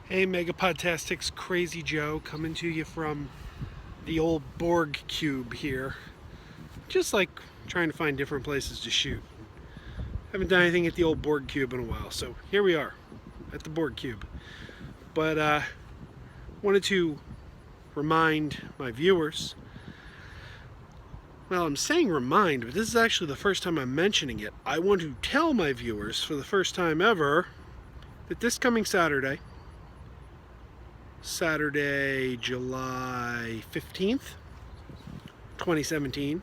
Hey, MegaPodTastic's Crazy Joe coming to you from the old Borg cube here. Just like trying to find different places to shoot. Haven't done anything at the old Borg cube in a while, so here we are at the Borg cube. But wanted to remind my viewers. Well, I'm saying remind, but this is actually the first time I'm mentioning it. I want to tell my viewers for the first time ever that this coming Saturday, July 15th, 2017,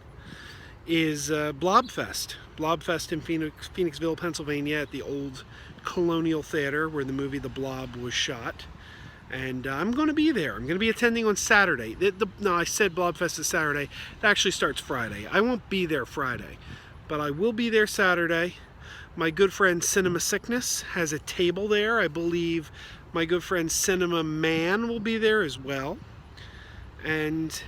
is Blob Fest. Blob Fest in Phoenixville, Pennsylvania at the old Colonial Theater where the movie The Blob was shot. And I'm going to be there. I'm going to be attending on Saturday. No, I said Blob Fest is Saturday. It actually starts Friday. I won't be there Friday, but I will be there Saturday. My good friend Cinema Sickness has a table there. I believe my good friend Cinema Man will be there as well. And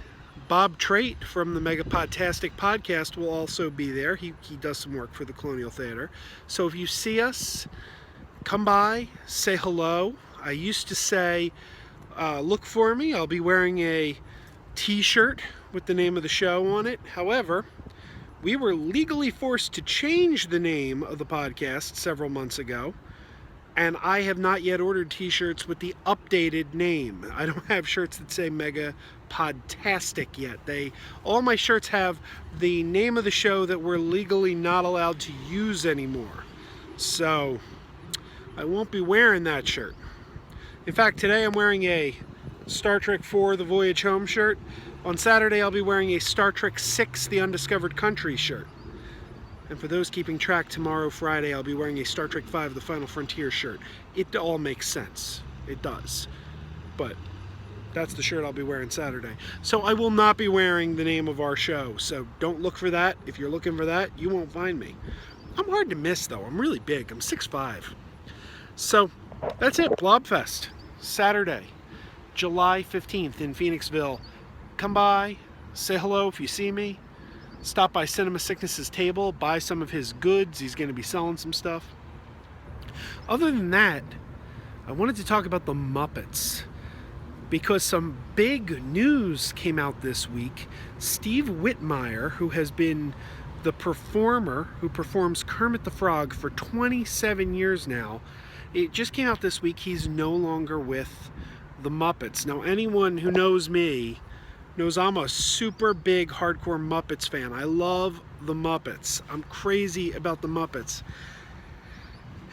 Bob Trait from the MegaPodTastic Podcast will also be there. He does some work for the Colonial Theater. So if you see us, come by, say hello. I used to say, look for me. I'll be wearing a t-shirt with the name of the show on it. However, we were legally forced to change the name of the podcast several months ago, and I have not yet ordered t-shirts with the updated name. I don't have shirts that say MegaPodTastic yet. All my shirts have the name of the show that we're legally not allowed to use anymore. So I won't be wearing that shirt. In fact, today I'm wearing a Star Trek IV The Voyage Home shirt. On Saturday I'll be wearing a Star Trek VI The Undiscovered Country shirt. And for those keeping track, tomorrow, Friday, I'll be wearing a Star Trek V The Final Frontier shirt. It all makes sense. It does. But that's the shirt I'll be wearing Saturday. So I will not be wearing the name of our show. So don't look for that. If you're looking for that, you won't find me. I'm hard to miss, though. I'm really big. I'm 6'5". So that's it. Blob Fest. Saturday, July 15th in Phoenixville. Come by, say hello if you see me. Stop by Cinema Sickness's table, buy some of his goods. He's going to be selling some stuff. Other than that, I wanted to talk about the Muppets because some big news came out this week. Steve Whitmire, who has been the performer who performs Kermit the Frog for 27 years now, it just came out this week. He's no longer with the Muppets. Now, anyone who knows me knows I'm a super big hardcore Muppets fan. I love the Muppets. I'm crazy about the Muppets.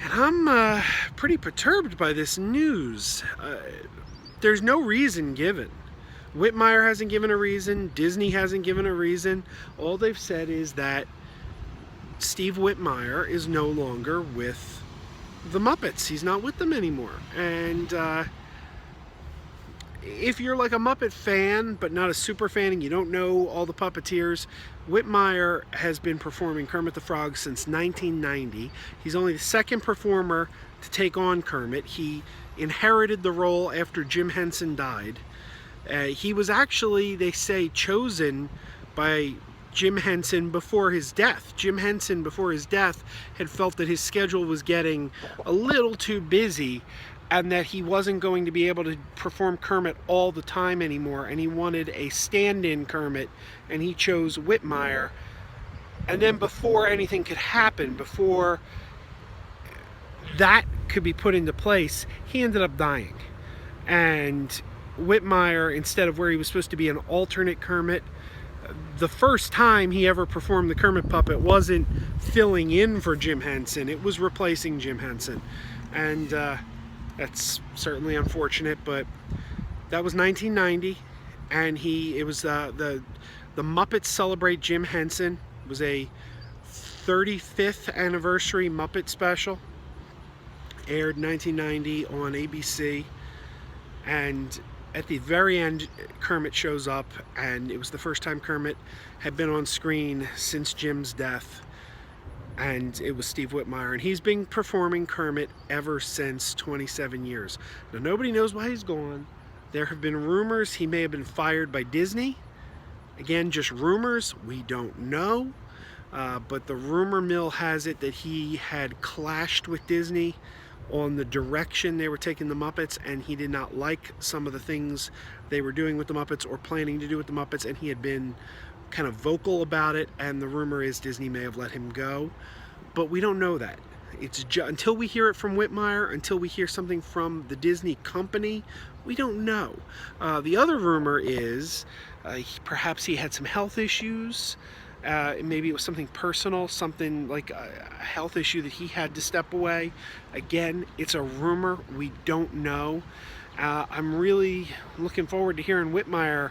And I'm pretty perturbed by this news. There's no reason given. Whitmire hasn't given a reason. Disney hasn't given a reason. All they've said is that Steve Whitmire is no longer with the Muppets. He's not with them anymore. And if you're like a Muppet fan, but not a super fan, and you don't know all the puppeteers, Whitmire has been performing Kermit the Frog since 1990. He's only the second performer to take on Kermit. He inherited the role after Jim Henson died. He was actually, they say, chosen by Jim Henson before his death. Jim Henson, before his death, had felt that his schedule was getting a little too busy and that he wasn't going to be able to perform Kermit all the time anymore, and he wanted a stand-in Kermit, and he chose Whitmire. And then before anything could happen, before that could be put into place, he ended up dying. And Whitmire, instead of where he was supposed to be an alternate Kermit, the first time he ever performed the Kermit puppet wasn't filling in for Jim Henson, it was replacing Jim Henson. And that's certainly unfortunate, but that was 1990, and it was the Muppets Celebrate Jim Henson. It was a 35th anniversary Muppet special, aired 1990 on ABC, and at the very end, Kermit shows up, and it was the first time Kermit had been on screen since Jim's death, and it was Steve Whitmire, and he's been performing Kermit ever since 27 years. Now, nobody knows why he's gone. There have been rumors he may have been fired by Disney. Again, just rumors. We don't know. But the rumor mill has it that he had clashed with Disney on the direction they were taking the Muppets, and he did not like some of the things they were doing with the Muppets or planning to do with the Muppets, and he had been kind of vocal about it, and the rumor is Disney may have let him go, but we don't know that. It's until we hear it from Whitmire, until we hear something from the Disney company, we don't know. The other rumor is perhaps he had some health issues. Maybe it was something personal, something like a health issue that he had to step away. Again, it's a rumor. We don't know. I'm really looking forward to hearing Whitmire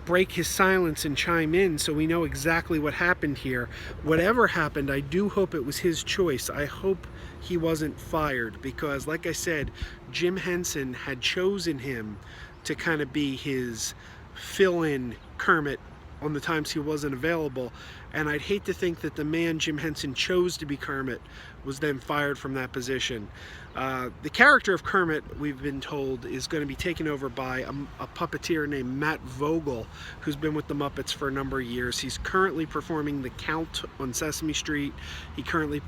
break his silence and chime in so we know exactly what happened here. Whatever happened, I do hope it was his choice. I hope he wasn't fired, because like I said, Jim Henson had chosen him to kind of be his fill-in Kermit on the times he wasn't available, and I'd hate to think that the man Jim Henson chose to be Kermit was then fired from that position. The character of Kermit, we've been told, is going to be taken over by a puppeteer named Matt Vogel, who's been with the Muppets for a number of years. He's currently performing the Count on Sesame Street. He currently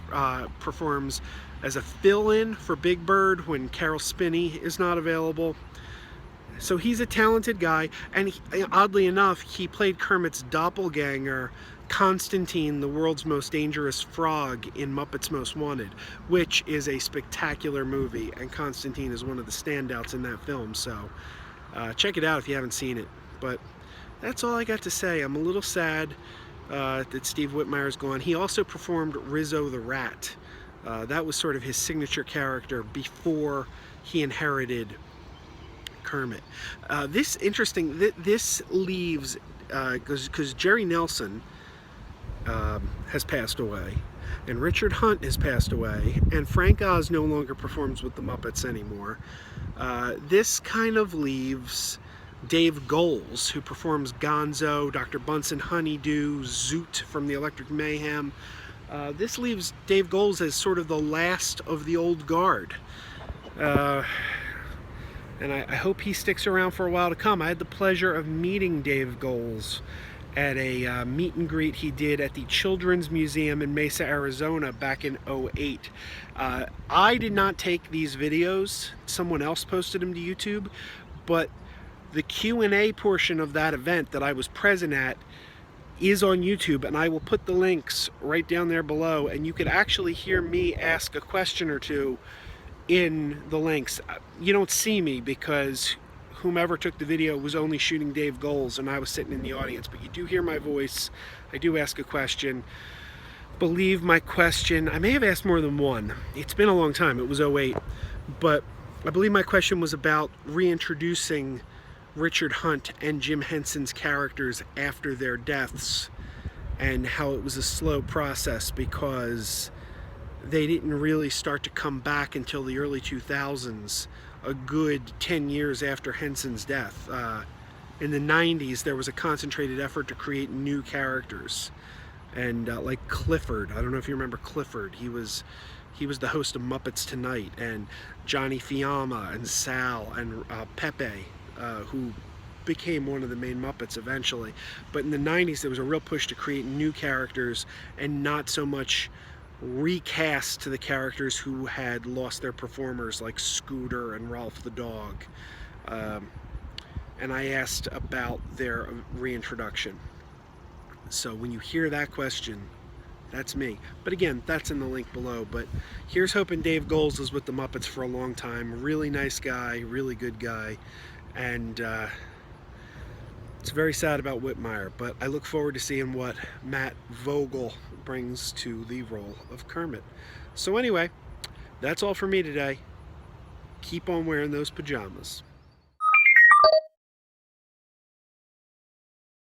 performs as a fill-in for Big Bird when Carol Spinney is not available. So he's a talented guy, and oddly enough, he played Kermit's doppelganger, Constantine, the world's most dangerous frog, in Muppets Most Wanted, which is a spectacular movie, and Constantine is one of the standouts in that film. So check it out if you haven't seen it. But that's all I got to say. I'm a little sad that Steve Whitmire's gone. He also performed Rizzo the Rat. That was sort of his signature character before he inherited Kermit. This leaves, because Jerry Nelson has passed away, and Richard Hunt has passed away, and Frank Oz no longer performs with the Muppets anymore. This kind of leaves Dave Golez, who performs Gonzo, Dr. Bunsen Honeydew, Zoot from the Electric Mayhem. This leaves Dave Golez as sort of the last of the old guard. And I hope he sticks around for a while to come. I had the pleasure of meeting Dave Golez at a meet and greet he did at the Children's Museum in Mesa, Arizona back in '08. I did not take these videos. Someone else posted them to YouTube, but the Q&A portion of that event that I was present at is on YouTube, and I will put the links right down there below, and you could actually hear me ask a question or two in the links. You don't see me because whomever took the video was only shooting Dave Golez and I was sitting in the audience, but you do hear my voice. I do ask a question. Believe my question, I may have asked more than one. It's been a long time, it was '08, but I believe my question was about reintroducing Richard Hunt and Jim Henson's characters after their deaths, and how it was a slow process because they didn't really start to come back until the early 2000s, a good 10 years after Henson's death. In the 90s, there was a concentrated effort to create new characters. And like Clifford, I don't know if you remember Clifford, he was the host of Muppets Tonight, and Johnny Fiamma and Sal and Pepe, who became one of the main Muppets eventually. But in the 90s, there was a real push to create new characters and not so much recast to the characters who had lost their performers, like Scooter and Ralph the dog. And I asked about their reintroduction. So when you hear that question, that's me. But again, that's in the link below. But here's hoping Dave Golez is with the Muppets for a long time. Really nice guy, really good guy. And it's very sad about Whitmire, but I look forward to seeing what Matt Vogel brings to the role of Kermit. So anyway, that's all for me today. Keep on wearing those pajamas.